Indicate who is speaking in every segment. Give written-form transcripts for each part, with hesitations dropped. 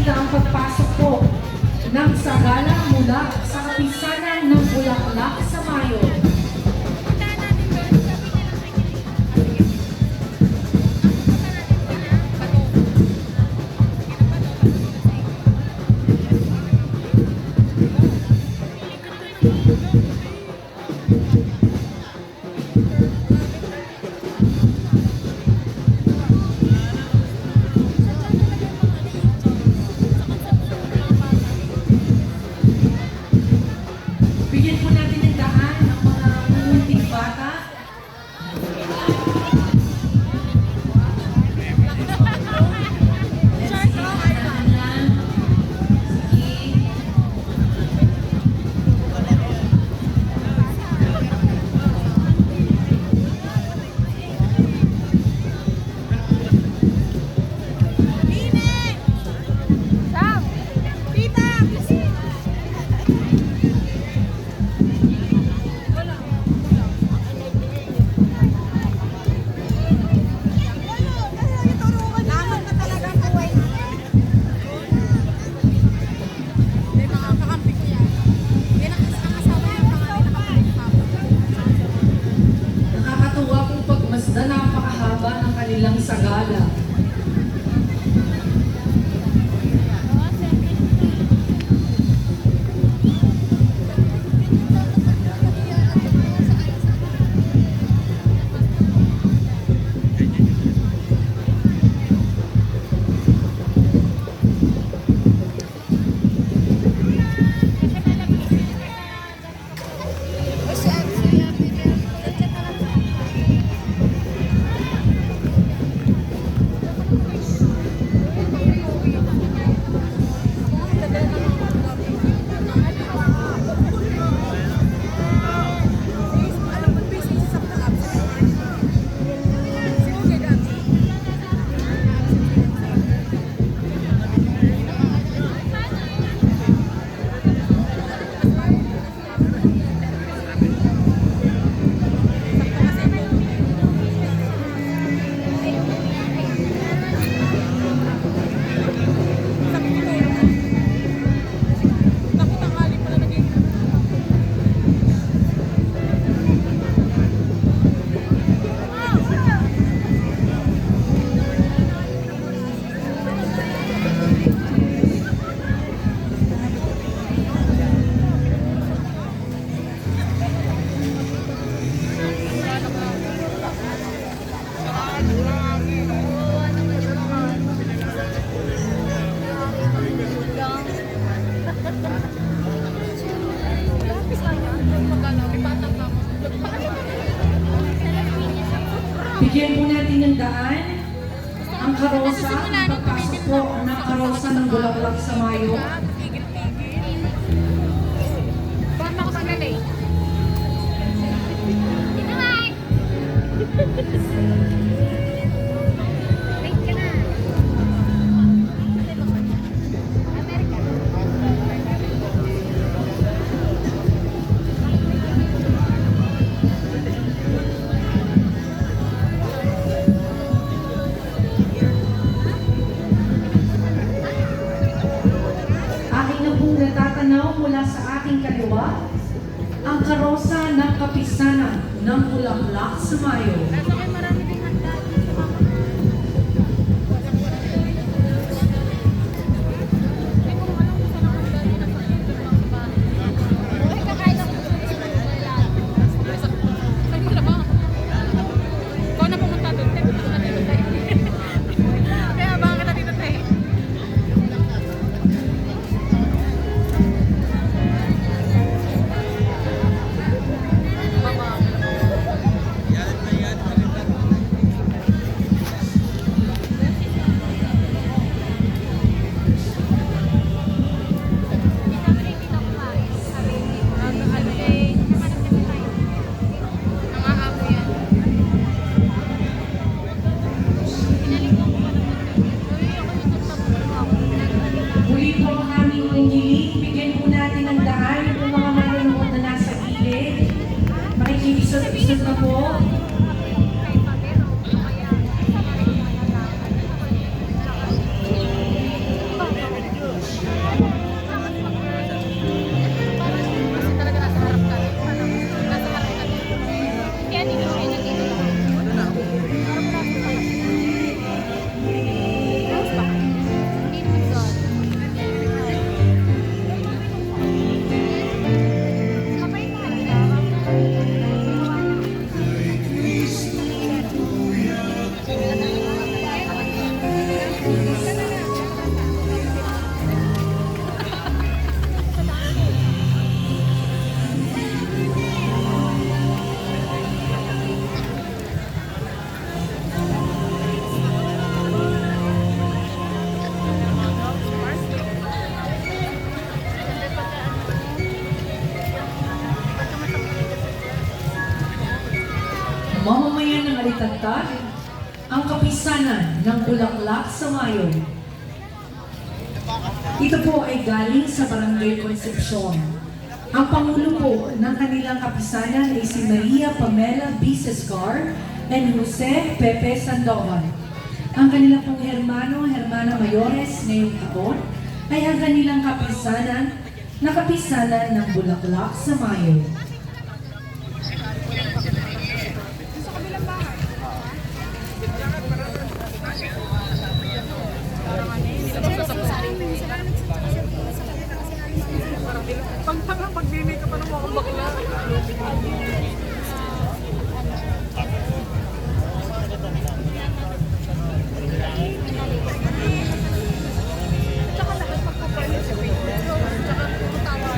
Speaker 1: na ang pagpasok po ng sagala mula sa kapisanan ng Bulaklak sa Mayo. Bigyan po natin ng daan ang mga munting bata. Nakakatuwa kung pagmasdan napakahaba ng kanilang sagala. Bigyan po natin ng daan ang karosa, ang pagpasok po ng karosa ng Bulaklak sa Mayo.
Speaker 2: Bakit ako sangalay? Wait ka na. Amerika.
Speaker 1: Aking na pong natatanaw mula sa aking kaliwa ang karosa ng kapisanan ng Bulaklak sa Mayo.
Speaker 2: Kaso kayo marami din handa. Ay, kung anong gusto ng handa din ang kakain ako sabi ko na ba? Ikaw na pumunta doon. Kaya gusto na dito tayo. Kaya baka kita dito tayo.
Speaker 1: Muli po ang aming panggiling. Bigyan po natin ng daan yung mga manonood na nasa gilid. Makikiisot-isot na po. ipinatagtag ang kapisanan ng Bulaklak sa Mayo. Ito po ay galing sa Barangay Concepcion. Ang pangulo po ng kanilang kapisanan ay si Maria Pamela Bisescar and Jose Pepe Sandoval. Ang kanilang pong hermana mayores ngayong taon ay ang kanilang kapisanan na kapisanan ng Bulaklak sa Mayo.
Speaker 2: Pag pagdinig ka pa ng mga bakla. Tsaka lahat magpapalit sa video. Tsaka tumatawa.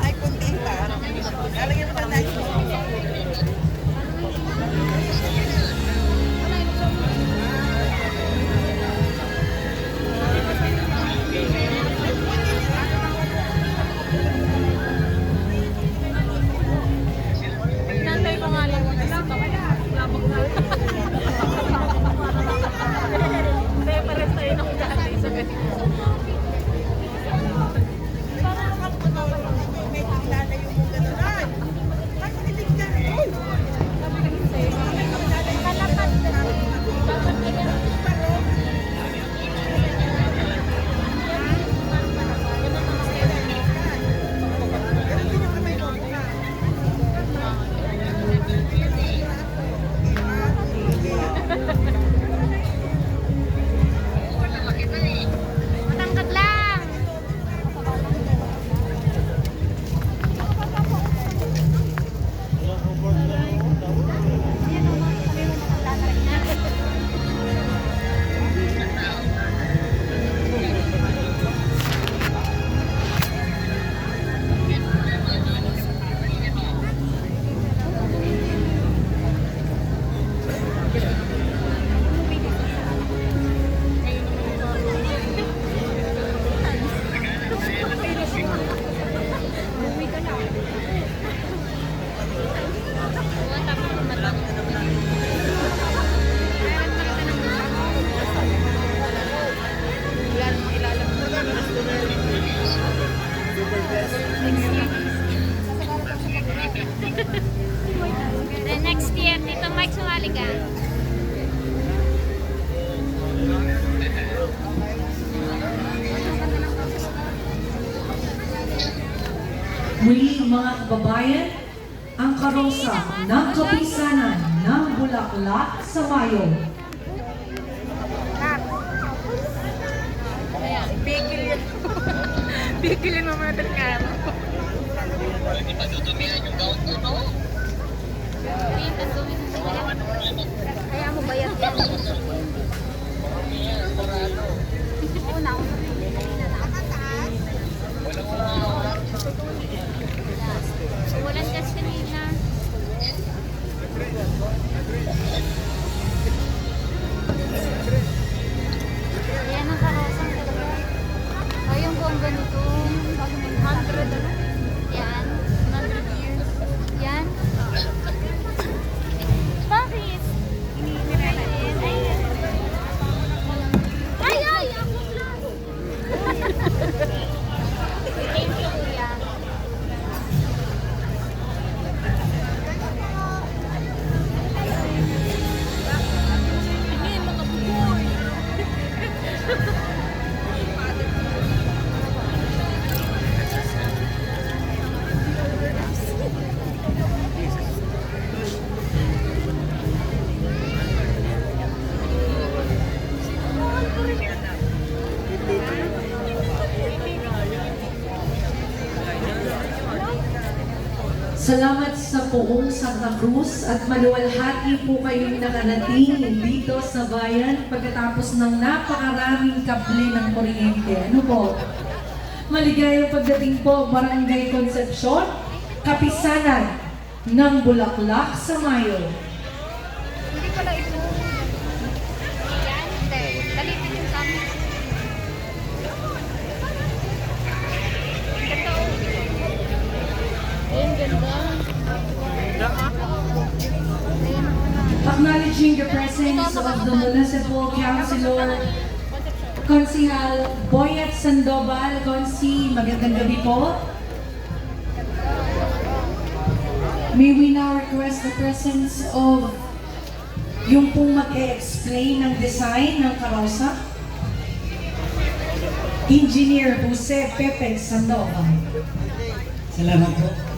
Speaker 3: iPhone din ba? Lalagyan mo pa na
Speaker 2: Nantay ko nga lang yung isip ako. Labog na. Hindi, pares tayo ng dati sa ganito.
Speaker 3: may lalayo mo gano'n. Ay! Makinig ka! Uy!
Speaker 2: Sabi kasi sa'yo,
Speaker 3: Kalapad ka! Dapat ka na paro. Ganun din yung kamay mo.
Speaker 2: matangkad lang.
Speaker 4: The next year, Tito Mike, sumali ka.
Speaker 1: Muli mga kababayan, ang karosa ng kapisanan ng Bulaklak sa Mayo.
Speaker 2: Bigil yan. Bigil yung mga dalkaro.
Speaker 4: Kaya mo bayad yan. Oo, nauna. Walang gas kanina. Yan ang karosang talaga. O yung buong ganito. 100 ano? Yan. 100 years. Yan. Bakit? Ay, ay! Ako lang! Thank you, kuya.
Speaker 2: Tingin, mga buboy.
Speaker 1: Salamat sa buong Santa Cruz at maluwalhati po kayong nakarating dito sa bayan pagkatapos ng napakaraming kable ng kuryente. Ano po? Maligayang pagdating po, Barangay Concepcion. Kapisanan ng Bulaklak sa Mayo.
Speaker 4: Hindi pala ito. Yan, hindi. Talipin yung kami. Ganda oh. Ayun, ganda. Ayan ako na.
Speaker 1: Acknowledging the presence of the Municipal Councilor Konsihal Boyet Sandoval. Konsi, magandang gabi po. May we now request the presence of yung pong mag-e-explain ng design ng karosa? Engineer Jose Pepe Sandoval.
Speaker 5: Salamat po.